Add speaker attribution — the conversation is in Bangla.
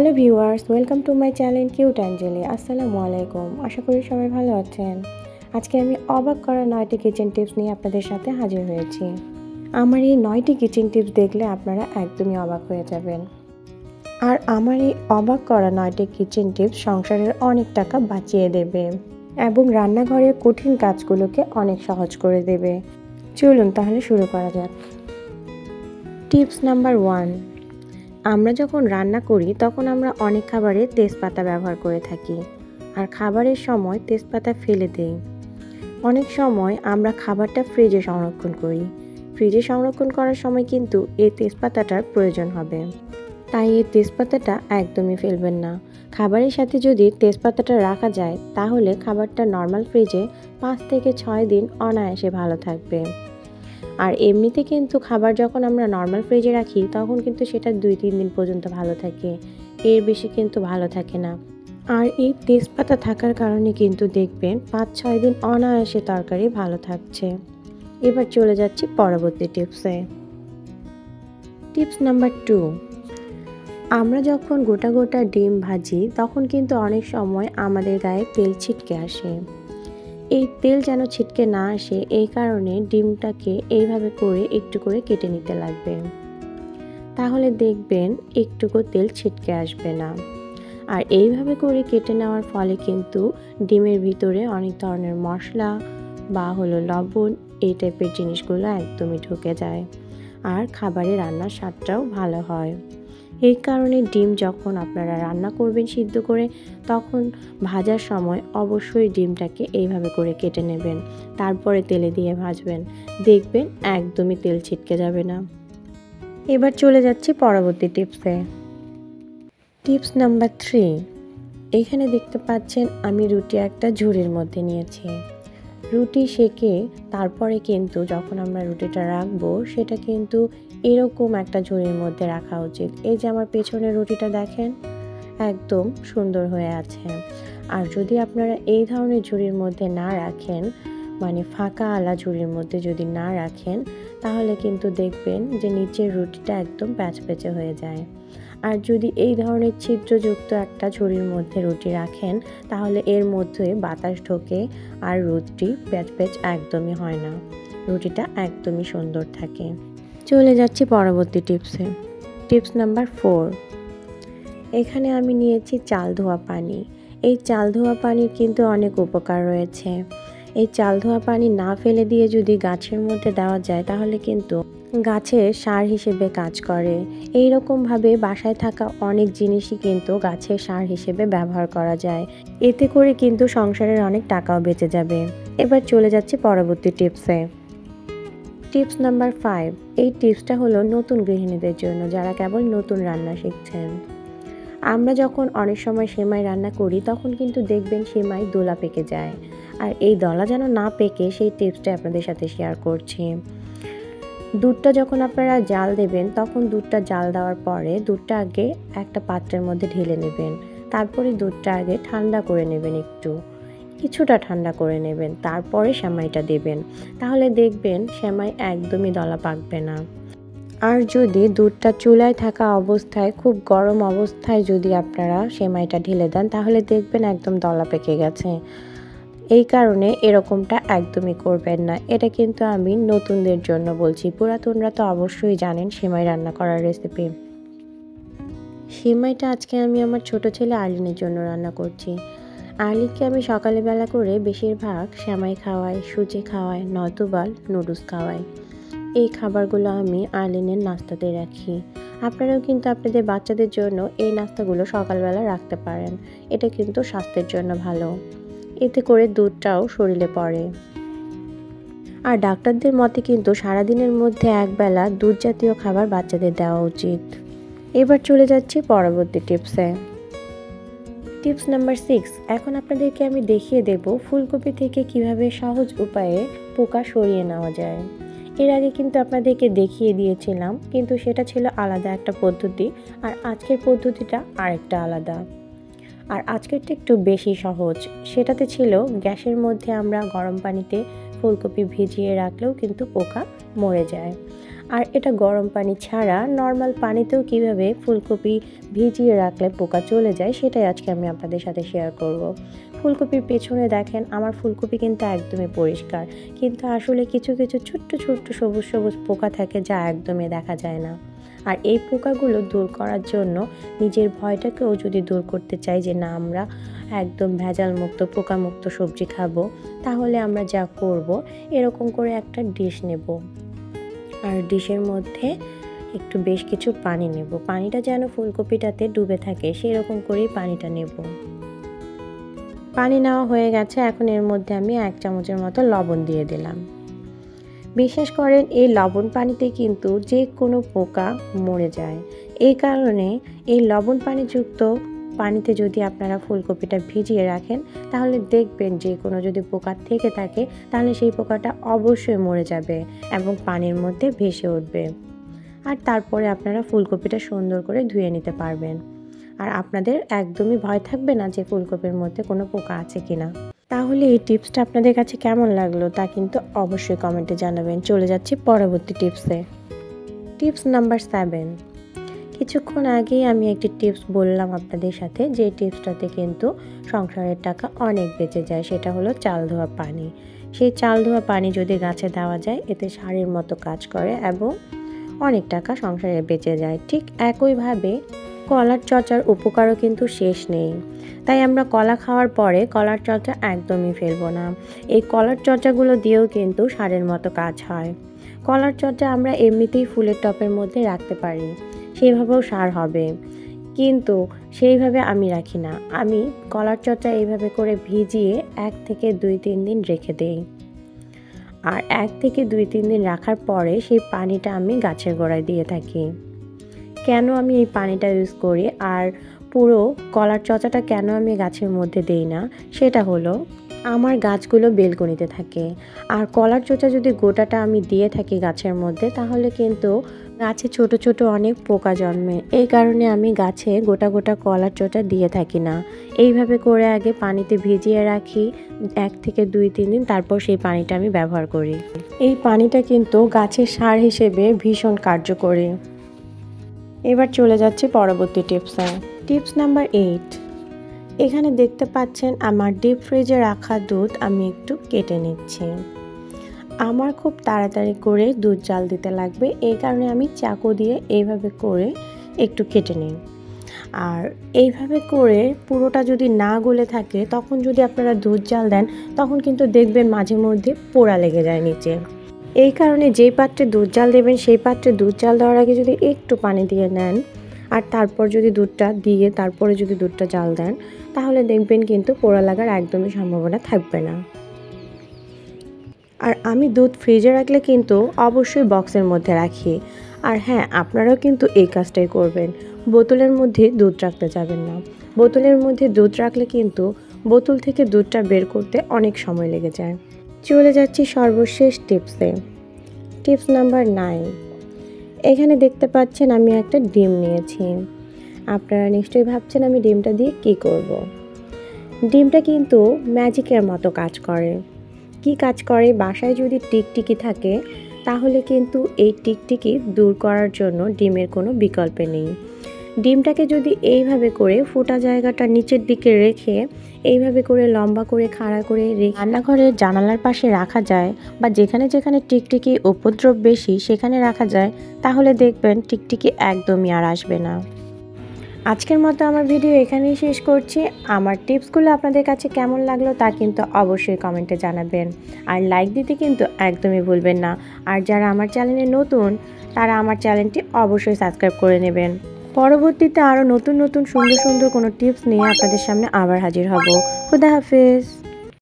Speaker 1: Hello viewers, welcome to my channel cute Angeli. আসসালামু আলাইকুম। আশা করি সবাই ভালো আছেন। আজকে আমি অবাক করা 9টি কিচেন টিপস নিয়ে আপনাদের সাথে হাজির হয়েছি। আমার এই 9টি কিচেন টিপস দেখলে আপনারা একদমই অবাক হয়ে যাবেন। আর আমার এই অবাক করা 9টি কিচেন টিপস সংসারের অনেক টাকা বাঁচিয়ে দেবে এবং রান্নাঘরের কঠিন কাজগুলোকে অনেক সহজ করে দেবে। চলুন তাহলে শুরু করা যাক। টিপস নাম্বার 1, আমরা যখন রান্না করি তখন আমরা অনেক খাবারে তেজপাতা ব্যবহার করে থাকি আর খাবারের সময় তেজপাতা ফেলে দেই। অনেক সময় আমরা খাবারটা ফ্রিজে সংরক্ষণ করি। ফ্রিজে সংরক্ষণ করার সময় কিন্তু এই তেজপাতাটার প্রয়োজন হবে, তাই এই তেজপাতাটা একদমই ফেলবেন না। খাবারের সাথে যদি তেজপাতাটা রাখা যায় তাহলে খাবারটা নর্মাল ফ্রিজে 5 থেকে 6 দিন অনায়াসে ভালো থাকবে। আর এমনিতে কিন্তু খাবার যখন আমরা নর্মাল ফ্রিজে রাখি তখন কিন্তু সেটা 2-3 দিন পর্যন্ত ভালো থাকে, এর বেশি কিন্তু ভালো থাকে না। আর এই তেজপাতা থাকার কারণে কিন্তু দেখবেন 5-6 দিন অনায়াসে তরকারি ভালো থাকছে। এবার চলে যাচ্ছি পরবর্তী টিপসে। টিপস নাম্বার 2, আমরা যখন গোটা গোটা ডিম ভাজি তখন কিন্তু অনেক সময় আমাদের গায়ে তেল ছিটকে আসে। এই তেল যেন ছিটকে না আসে এই কারণে ডিমটাকে এইভাবে করে একটু করে কেটে নিতে লাগবে, তাহলে দেখবেন একটুকু তেল ছিটকে আসবে না। আর এইভাবে করে কেটে নেওয়ার ফলে কিন্তু ডিমের ভিতরে অনেক ধরনের মশলা বা লবণ এই টাইপের জিনিসগুলো একদমই ঢুকে যায় আর খাবারে রান্নার স্বাদটাও ভালো হয়। এই কারণে ডিম যখন আপনারা রান্না করবেন সিদ্ধ করে তখন ভাজার সময় অবশ্যই ডিমটাকে এইভাবে করে কেটে নেবেন, তারপরে তেলে দিয়ে ভাজবেন, দেখবেন একদমই তেল ছিটকে যাবে না। এবার চলে যাচ্ছি পরবর্তী টিপসে। টিপস নাম্বার 3, এখানে দেখতে পাচ্ছেন আমি রুটি একটা ঝুড়ির মধ্যে নিয়েছি। রুটি সেকে তারপরে কিন্তু যখন আমরা রুটিটা রাখবো সেটা কিন্তু এরকম একটা ঝুড়ির মধ্যে রাখা উচিত। এই যে আমার পেছনের রুটিটা দেখেন একদম সুন্দর হয়ে আছে। আর যদি আপনারা এই ধরনের ঝুড়ির মধ্যে না রাখেন, মানে ফাঁকা আলা ঝুড়ির মধ্যে যদি না রাখেন তাহলে কিন্তু দেখবেন যে নিচের রুটিটা একদম প্যাচপ্যাচে হয়ে যায়। আর যদি এই ধরনের ছিদ্রযুক্ত একটা ঝুড়ির মধ্যে রুটি রাখেন তাহলে এর মধ্যে বাতাস ঢোকে আর রুটি প্যাচ একদমই হয় না, রুটিটা একদমই সুন্দর থাকে। চলে যাচ্ছি পরবর্তী টিপসে। টিপস নাম্বার 4, এখানে আমি নিয়েছি চাল ধোয়া পানি। এই চাল ধোয়া পানির কিন্তু অনেক উপকার রয়েছে। এই চাল ধোয়া পানি না ফেলে দিয়ে যদি গাছের মধ্যে দেওয়া যায় তাহলে কিন্তু গাছের সার হিসেবে কাজ করে। এই রকমভাবে বাসায় থাকা অনেক জিনিসই কিন্তু গাছের সার হিসেবে ব্যবহার করা যায়। এতে করে কিন্তু সংসারের অনেক টাকাও বেঁচে যাবে। এবার চলে যাচ্ছি পরবর্তী টিপসে। টিপস নাম্বার 5, এই টিপসটা হলো নতুন গৃহিণীদের জন্য যারা কেবল নতুন রান্না শিখছেন। আমরা যখন অনেক সময় সেমাই রান্না করি তখন কিন্তু দেখবেন সেমাই দোলা পেকে যায়। আর এই দলা যেন না পেকে সেই টিপসটা আপনাদের সাথে শেয়ার করছি। দুধটা যখন আপনারা জাল দেবেন তখন দুধটা জাল দেওয়ার পরে দুধটা আগে একটা পাত্রের মধ্যে ঢেলে নেবেন, তারপরে দুধটা আগে ঠান্ডা করে নেবেন, কিছুটা ঠান্ডা করে নেবেন, তারপরে সেমাইটা দেবেন, তাহলে দেখবেন সেমাই একদমই দলা পাকবে না। আর যদি দুধটা চুলায় থাকা অবস্থায় খুব গরম অবস্থায় যদি আপনারা সেমাইটা ঢেলে দেন তাহলে দেখবেন একদম দলা পেকে গেছে। এই কারণে এরকমটা একদমই করবেন না। এটা কিন্তু আমি নতুনদের জন্য বলছি, পুরাতনরা তো অবশ্যই জানেন সেমাই রান্না করার রেসিপি। সেমাইটা আজকে আমি আমার ছোট ছেলে আর্লিনের জন্য রান্না করছি। আর্লিনকে আমি সকালে বেলা করে বেশিরভাগ সেমাই খাওয়াই, সুজি খাওয়াই, নয়তোবা নুডলস খাওয়াই। এই খাবারগুলো আমি আর্লিনের নাস্তাতে রাখি। আপনারাও কিন্তু আপনাদের বাচ্চাদের জন্য এই নাস্তাগুলো সকালবেলা রাখতে পারেন। এটা কিন্তু স্বাস্থ্যের জন্য ভালো, এতে করে দুধটাও শরীরে পড়ে। আর ডাক্তারদের মতে কিন্তু সারাদিনের মধ্যে একবেলা দুধ জাতীয় খাবার বাচ্চাদের দেওয়া উচিত। এবার চলে যাচ্ছি পরবর্তী টিপসে। টিপস নাম্বার 6, এখন আপনাদেরকে আমি দেখিয়ে দেব ফুলকপি থেকে কিভাবে সহজ উপায়ে পোকা সরিয়ে নেওয়া যায়। এর আগে কিন্তু আপনাদেরকে দেখিয়ে দিয়েছিলাম, কিন্তু সেটা ছিল আলাদা একটা পদ্ধতি, আর আজকের পদ্ধতিটা আরেকটা আলাদা। আর আজকেরটা একটু বেশি সহজ। সেটাতে ছিল গ্যাসের মধ্যে আমরা গরম পানিতে ফুলকপি ভিজিয়ে রাখলেও কিন্তু পোকা মরে যায়। আর এটা গরম পানি ছাড়া নর্মাল পানিতেও কিভাবে ফুলকপি ভিজিয়ে রাখলে পোকা চলে যায় সেটাই আজকে আমি আপনাদের সাথে শেয়ার করব। ফুলকপির পেছনে দেখেন আমার ফুলকপি কিন্তু একদমই পরিষ্কার, কিন্তু আসলে কিছু কিছু ছোট্ট ছোট্ট সবুজ সবুজ পোকা থাকে যা একদমই দেখা যায় না। আর এই পোকাগুলো দূর করার জন্য নিজের ভয়টাকেও যদি দূর করতে চাই যে না আমরা একদম ভেজাল মুক্ত পোকামুক্ত সবজি খাবো, তাহলে আমরা যা করব এরকম করে একটা ডিশ নেব, আর ডিশের মধ্যে একটু বেশ কিছু পানি নেব। পানিটা যেন ফুলকপিটাতে ডুবে থাকে সেই রকম করেই পানিটা নেব। পানি নেওয়া হয়ে গেছে, এখন এর মধ্যে আমি 1 চামচের মতো লবণ দিয়ে দিলাম। বিশ্বাস করেন এই লবণ পানিতে কিন্তু যে কোনো পোকা মরে যায়। এই কারণে এই লবণ পানিযুক্ত পানিতে যদি আপনারা ফুলকপিটা ভিজিয়ে রাখেন তাহলে দেখবেন যে কোনো যদি পোকা থেকে থাকে তাহলে সেই পোকাটা অবশ্যই মরে যাবে এবং পানির মধ্যে ভেসে উঠবে। আর তারপরে আপনারা ফুলকপিটা সুন্দর করে ধুয়ে নিতে পারবেন। আর আপনাদের একদমই ভয় থাকবে না যে ফুলকপির মধ্যে কোনো পোকা আছে কিনা। তাহলে এই টিপসটা আপনাদের কাছে কেমন লাগলো তা কিন্তু অবশ্যই কমেন্টে জানাবেন। চলে যাচ্ছি পরবর্তী টিপসে। Tips number 7। কিছুক্ষণ আগেই আমি একটি টিপস বললাম আপনাদের সাথে, যে টিপসটাতে কিন্তু সংসারের টাকা অনেক বেঁচে যায়, সেটা হলো চাল ধোয়া পানি। সেই চাল ধোয়া পানি যদি গাছে দেওয়া যায় এতে সারের মতো কাজ করে এবং অনেক টাকা সংসারে বেঁচে যায়। ঠিক একইভাবে কলার চর্চার উপকারও কিন্তু শেষ নেই। তাই আমরা কলা খাওয়ার পরে কলার চর্চা একদমই ফেলবো না। এই কলার চর্চাগুলো দিয়েও কিন্তু সারের মতো কাজ হয়। কলার চর্চা আমরা এমনিতেই ফুলের টবের মধ্যে রাখতে পারি, সেইভাবেও সার হবে, কিন্তু সেইভাবে আমি রাখি না। আমি কলার চর্চা এইভাবে করে ভিজিয়ে 1 থেকে 2-3 দিন রেখে দেই। আর 1 থেকে 2-3 দিন রাখার পরে সেই পানিটা আমি গাছের গোড়ায় দিয়ে থাকি। কেন আমি এই পানিটা ইউজ করি আর পুরো কলার চর্চাটা কেন আমি গাছের মধ্যে দেই না, সেটা হলো আমার গাছগুলো বেলকনিতে থাকে। আর কলার চর্চা যদি গোটাটা আমি দিয়ে থাকি গাছের মধ্যে তাহলে কিন্তু গাছে ছোট ছোট অনেক পোকা জন্মে। এই কারণে আমি গাছে গোটা গোটা কলার চর্চা দিয়ে থাকি না। এইভাবে করে আগে পানিতে ভিজিয়ে রাখি 1 থেকে 2-3 দিন, তারপর সেই পানিটা আমি ব্যবহার করি। এই পানিটা কিন্তু গাছের সার হিসেবে ভীষণ কার্যকরী। এবার চলে যাচ্ছি পরবর্তী টিপসে। Tips number 8। এখানে দেখতে পাচ্ছেন আমার ডিপ ফ্রিজে রাখা দুধ আমি একটু কেটে নিচ্ছি। আমার খুব তাড়াতাড়ি করে দুধ জাল দিতে লাগবে, এই কারণে আমি চাকু দিয়ে এইভাবে করে একটু কেটে নিই। আর এইভাবে করে পুরোটা যদি না গলে থাকে তখন যদি আপনারা দুধ জাল দেন তখন কিন্তু দেখবেন মাঝে মধ্যে পোড়া লেগে যায় নিচে। এই কারণে যেই পাত্রে দুধ জাল দেবেন সেই পাত্রে দুধ জাল দেওয়ার আগে যদি একটু পানি দিয়ে নেন আর তারপর যদি দুধটা দিয়ে তারপরে যদি দুধটা জাল দেন তাহলে দেখবেন কিন্তু পোড়া লাগার একদমই সম্ভাবনা থাকবে না। আর আমি দুধ ফ্রিজে রাখলে কিন্তু অবশ্যই বক্সের মধ্যে রাখি। আর হ্যাঁ, আপনারাও কিন্তু এই কাজটাই করবেন। বোতলের মধ্যে দুধ রাখতে যাবেন না। বোতলের মধ্যে দুধ রাখলে কিন্তু বোতল থেকে দুধটা বের করতে অনেক সময় লেগে যায়। চলে যাচ্ছি সর্বশেষ টিপসে। Tips number 9। এখানে দেখতে পাচ্ছেন আমি একটা ডিম নিয়েছি। আপনারা নিশ্চয়ই ভাবছেন আমি ডিমটা দিয়ে কি করব। ডিমটা কিন্তু ম্যাজিকের মতো কাজ করে। কি কাজ করে? বাসায় যদি টিকটিকি থাকে তাহলে কিন্তু এই টিকটিকি দূর করার জন্য ডিমের কোনো বিকল্প নেই। ডিমটাকে যদি এইভাবে করে ফোটা জায়গাটা নিচের দিকে রেখে এইভাবে করে লম্বা করে খাড়া করে রান্নাঘরের জানালার পাশে রাখা যায় বা যেখানে যেখানে টিকটিকি উপদ্রব বেশি সেখানে রাখা যায়, তাহলে দেখবেন টিকটিকি একদমই আর আসবে না। আজকের মতো আমার ভিডিও এখানেই শেষ করছি। আমার টিপসগুলো আপনাদের কাছে কেমন লাগলো তা কিন্তু অবশ্যই কমেন্টে জানাবেন। আর লাইক দিতে কিন্তু একদমই ভুলবেন না। আর যারা আমার চ্যানেলে নতুন তারা আমার চ্যানেলটি অবশ্যই সাবস্ক্রাইব করে নেবেন। পরবর্তীতে আরও নতুন নতুন সুন্দর সুন্দর কোনো টিপস নিয়ে আপনাদের সামনে আবার হাজির হব। খুদা হাফেজ।